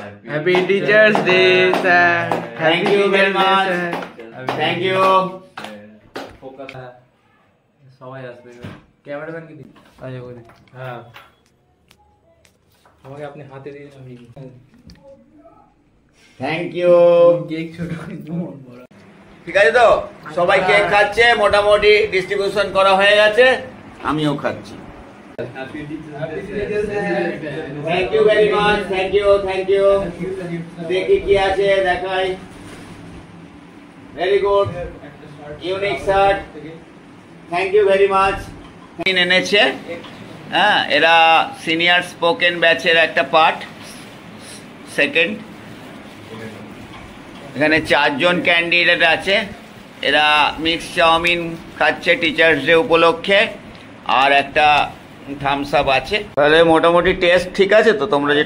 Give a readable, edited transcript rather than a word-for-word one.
Happy Teachers Day, sir. Thank you very much. Thank you. সবাই আসবে cameraman কি দিন আচ্ছা করে হ্যাঁ আমাকে আপনি হাতে দিন আমি থ্যাংক ইউ। কেক ছোট বড় ঠিক আছে তো, সবাই কেক খাচ্ছে, মোটামুটি ডিস্ট্রিবিউশন করা হয়ে গেছে, আমিও খাচ্ছি। Thank you very much, thank you, thank you. দেখি কি আছে দেখাই। Very good, unique shirt, thank you very much. এনেছে, হ্যাঁ, এরা সিনিয়র স্পোকেন ব্যাচের একটা পার্ট, সেকেন্ড। এখানে 4 জন ক্যান্ডিডেট আছে, এরা মিক্স চাউমিন খাচ্ছে টিচার্স ডে উপলক্ষে, আর একটা থামস আপ আছে। তাহলে মোটামুটি টেস্ট ঠিক আছে তো, তোমরা যেটা